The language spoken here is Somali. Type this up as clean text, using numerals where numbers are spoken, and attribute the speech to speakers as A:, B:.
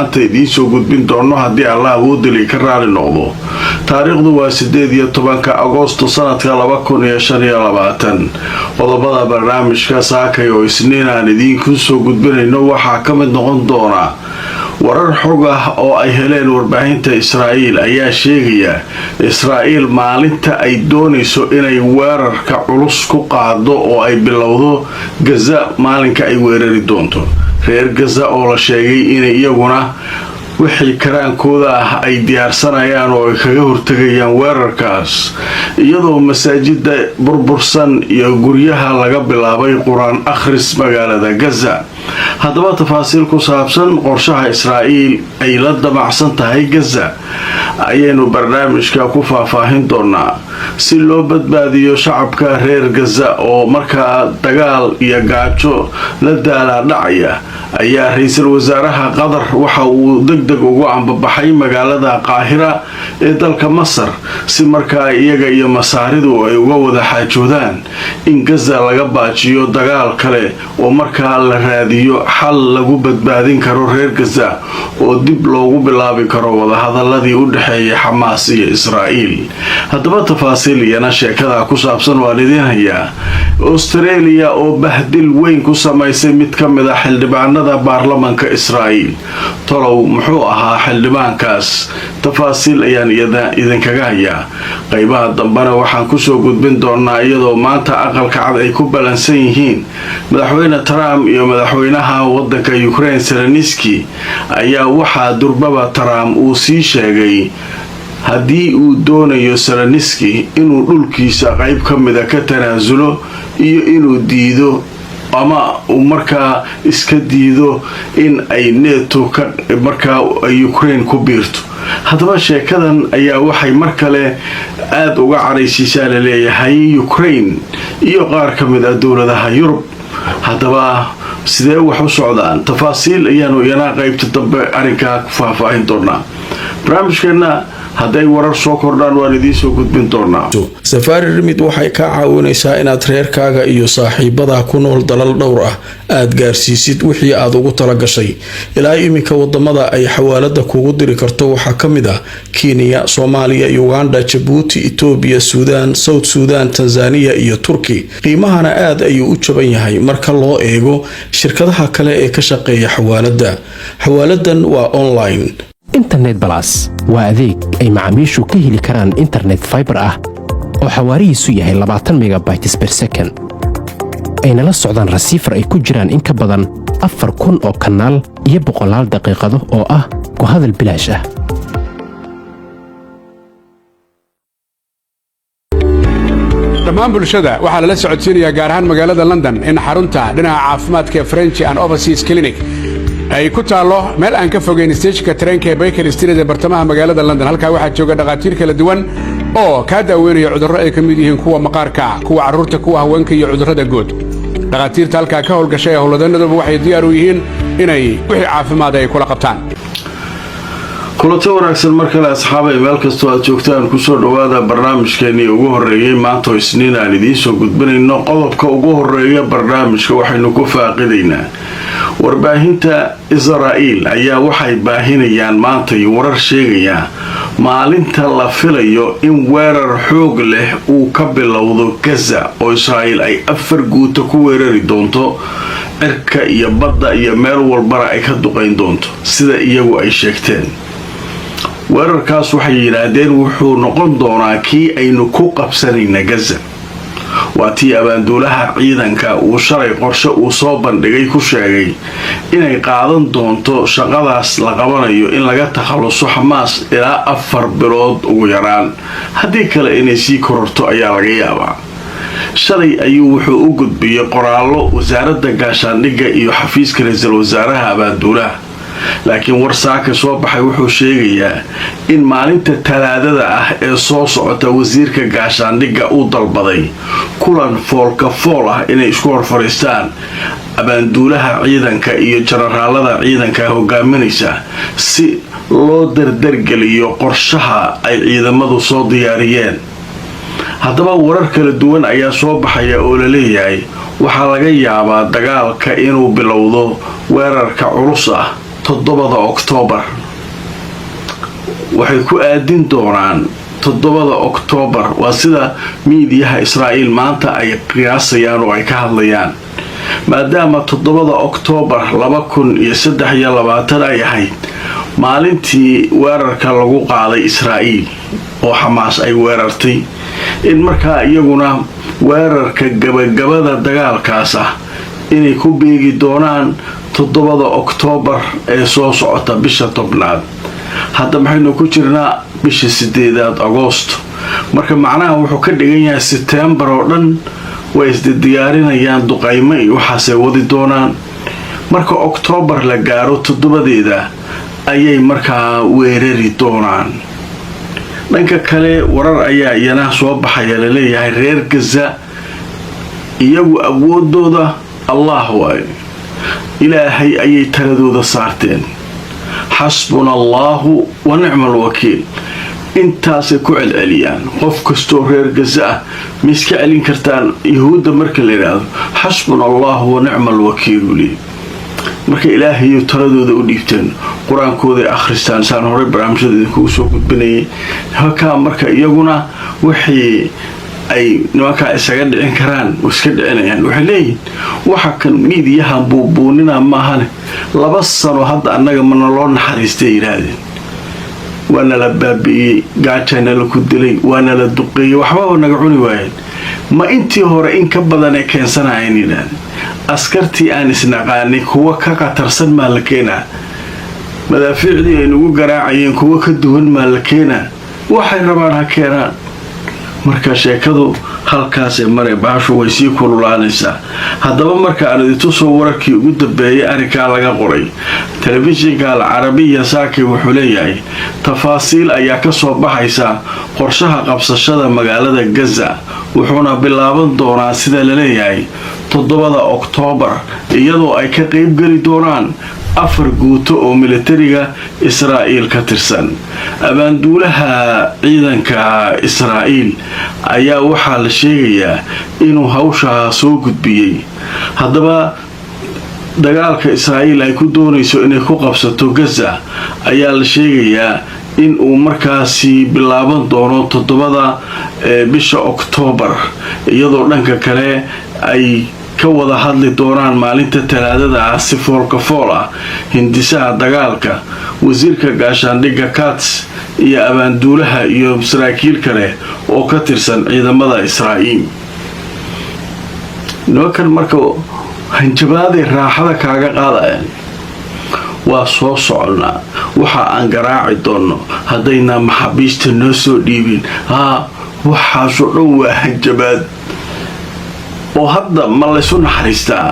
A: maanta idiin soo gudbin doono haddii Allah awoodili ka raali noqdo. taariikhdu waa 18 Agoosto sanadka 2025. qodobada barnaamijka saakay oo isniin aan idiinku soo gudbinayno waxaa ka mid noqon doona warar xog ah oo ay heleen warbaahinta Israa'iil ayaa sheegaya Israa'iil maalinta ay doonayso inay weerarka culus ku qaado oo ay bilowdo Gaza maalinka ay weerari doonto. reer Gaza oo la sheegay inay iyaguna wixii karaankooda ah ay diyaarsanayaan oo ay kaga hortagayaan weerarkaas iyadoo masaajida burbursan iyo guryaha laga bilaabay quraan akhris magaalada Gaza. haddaba tafaasiil ku saabsan qorshaha Israa'iil ay la damacsan tahay Gaza ayaynu barnaamijka ku faahfaahin doonaa si loo badbaadiyo shacabka reer Gaza oo markaa dagaal iyo gaajo la daala dhacaya. ayaa ra'iisul wasaaraha Qatar waxa uu degdeg ugu ambabaxay magaalada Qaahira ee dalka Masar si markaa iyaga iyo masaaridu ay uga wada xaajoodaan in Gaza laga baajiyo dagaal kale oo markaa la raadiyo xal lagu badbaadin karo reer Gaza oo dib loogu bilaabi karo wada hadaladii u dhaxeeyay Xamaas iyo Israa'iil. haddaba tafaasiil iyana sheekada ku saabsan waa idin hayaa. Australia oo bahdil weyn ku samaysay mid ka mid ah xildhibaanada baarlamaanka Israa'iil. tolow muxuu ahaa xildhibaankaas? tafaasiil ayaan idinkaga hayaa. qaybaha dambana waxaan ku soo gudbin doonaa iyadoo maanta aqalka cad ay ku balansan yihiin madaxweyne Trump iyo madaxweynaha wadanka Ukraine Zelensky ayaa waxaa durbaba Trump uu sii sheegay haddii uu doonayo Zelensky inuu dhulkiisa qayb ka mid ah ka tanaasulo iyo inuu diido ama uu markaa iska diido in ay NATO ka markaa Ukraine ku biirto. haddaba sheekadan ayaa waxay mar kale aad uga caraysiisaa la leeyahay Ukraine iyo qaar ka mid ah dowladaha Yurub. haddaba sidee wax u socdaan? tafaasiil ayaanu iyana qaybta dambe arrinkaa ku faahfaahin doonaa. barnaamijkeena hadday warar soo kordhaan waan idiin soo gudbin doonaa. Safari Remit waxay ka caawinaysaa inaad reerkaaga iyo saaxiibada ku nool dalal dhowr ah aad gaarsiisid wixii aad ugu tala gashay. ilaa iminka wadamada ay xawaalada kugu diri karto waxaa ka mid ah Kenya, Soomaaliya, Uganda, Djibouti, Ethiopia, Suudaan, South Sudan, Tanzania iyo Turki. qiimahana aad ayuu u jaban yahay marka loo eego shirkadaha kale ee ka shaqeeya xawaalada. xawaaladan waa online.
B: internet plus waa adeeg ay macaamiishu ka heli karaan internet fiber ah oo xawaarihiisu yahay 20 megabytes per second. ayna la socdaan receiver ay ku jiraan in ka badan 4,000 oo kanaal iyo 100 daqiiqado oo ah ku hadal bilaash ah.
C: dhammaan bulshada waxaa lala socodsiinayaa gaar ahaan magaalada London in xarunta dhinaca caafimaadka French and Overseas Clinic ay ku taalo meel aan ka fogeyn stationka tareenka ee Baker Street ee bartamaha magaalada London. halkaa waxaa jooga dhaqaatiir kala duwan oo ka daaweynaya cudurro ay ka mid yihiin kuwa maqaarka, kuwa carruurta, kuwa haweenka iyo cudurrada guud. dhaqaatiirta halkaa ka howlgashay howlwadanaduba waxay diyaar u yihiin inay wixii caafimaad ay kula qabtaan.
A: kulanti wanaagsan markale asxaabay meel kastoo aad joogtaan kusoo dhawaada barnaamijkeenii ugu horeeyay maanta oo isniin aan idiin soo gudbinayno. qodobka ugu horeeya barnaamijka waxaynu ku faaqidaynaa warbaahinta Israa'iil ayaa waxay baahinayaan maanta warar sheegaya maalinta la filayo in weerar xoog leh uu ka bilowdo Gaza oo Israa'iil ay 4 guuto ku weerari doonto cirka iyo badda iyo meel walbana ay ka duqeyn doonto sida iyagu ay sheegteen. weerarkaas waxay yiraahdeen wuxuu noqon doonaa kii aynu ku qabsanayna Gaza. waa tii abaanduulaha ciidanka uu shalay qorshe uu soo bandhigay ku sheegay inay qaadan doonto shaqadaas la qabanayo in laga takhaluso Xamaas ilaa 4 bilood ugu yaraan, haddii kale inay sii kororto ayaa laga yaabaa. shalay ayuu wuxuu u gudbiyay qoraallo wasaaradda gaashaandhigga iyo xafiiska ra'iisul wasaaraha abaanduulaha. laakiin war saaka soo baxay wuxuu sheegayaa in maalinta talaadada ah ee soo socota wasiirka gaashaandhigga uu dalbaday kulan foolka fool ah inay isku hor fariistaan abaanduulaha ciidanka iyo generaalada ciidanka hogaaminaysa si loo dardargeliyo qorshaha ay ciidamadu soo diyaariyeen. haddaba warar kala duwan ayaa soo baxaya oo la leeyahay waxaa laga yaabaa dagaalka inuu bilowdo weerarka culus ah 7 Oktoobar waxay ku aadin doonaan 7 Oktoobar waa sida miidiyaha Israa'iil maanta ay qiyaasayaan oo ay ka hadlayaan maadaama 7 Oktoobar 2023 ay ahayd maalintii weerarka lagu qaaday Israa'iil oo Xamaas ay weerartay in markaa iyaguna weerarka gabagabada dagaalkaas ah inay ku beegi doonaan 7 Oktoobar ee soo socota bisha 10aad hadda maxaynu ku jirnaa bisha 8aad Agoosto marka macnaha wuxuu ka dhigan yahay September oo dhan way isdiyaarinayaan duqaymo iyo waxaasay wadi doonaan marka Oktoobar la gaaro 7deeda ayay markaa weerari doonaan dhanka kale warar ayaa iyana soo baxaya la leeyahay reer Gaza iyagu awoodooda Allah waay ilaahay ayay taladooda saarteen xasbunallahu wa ni'mal wakiil intaasay ku celceliyaan qof kastoo reer Gaza ah miska celin kartaan yahuuda marka la yiraahdo xasbunallahu wa ni'mal wakiil marka ilaahay taladooda u dhiibteen quraankooda akhristaan saan hore barnaamijyada ku soo gudbinayay halka marka iyaguna wixii ay nimanka isaga dhicin karaan iska dhicinayaan waxay leeyihiin waxa kan miidiyaha buubuunina maahan 2 sano hadda annaga mana loo naxariistay yiraahdeen waana la baabi'iyay gaajana la ku dilay waana la duqeeyay waxba naga cuni waayeen ma intii hore in ka badan ay keensanayeen yiraahdeen askartii aan isnaqaanay kuwa ka qatarsan ma la keenaa madaafiicdii ay nagu garaacayeen kuwa ka duwan ma la keenaa waxay rabaan ha keenaan marka sheekadu halkaas ee maray baashu way sii kululaanaysaa haddaba marka aan idin soo wararkii ugu dambeeyay arrinka laga qoray telefishinka Al-Arabiya saaki wuxuu leeyahay tafaasiil ayaa ka soo baxaysa qorshaha qabsashada magaalada Gaza wuxuuna bilaaban doonaa sida la leeyahay 7 Oktoobar iyadoo ay ka qayb gali doonaan 4 guuto oo militariga Israa'iil ka tirsan abaanduulaha ciidanka Israa'iil ayaa waxaa la sheegayaa inuu hawsha soo gudbiyay haddaba dagaalka Israa'iil ay ku doonayso inay ku qabsato Gaza ayaa la sheegayaa in uu markaasi bilaaban doono 7 bisha Oktoobar iyadoo dhanka kale ay ka wada hadli doonaan maalinta Talaadada ah si foolka fool ah hindisaha dagaalka wasiirka gaashaandhigga Katz iyo abaanduulaha iyo saraakiil kale oo ka tirsan ciidamada Israa'iil nookan marka hanjabaadii raaxada kaaga qaadayaan waa soo soconaa waxa aan garaaci doono haddayna maxaabiista noo soo dhiibin waxaasoo dhan waa hanjabaad oo hadda ma la isu naxariistaa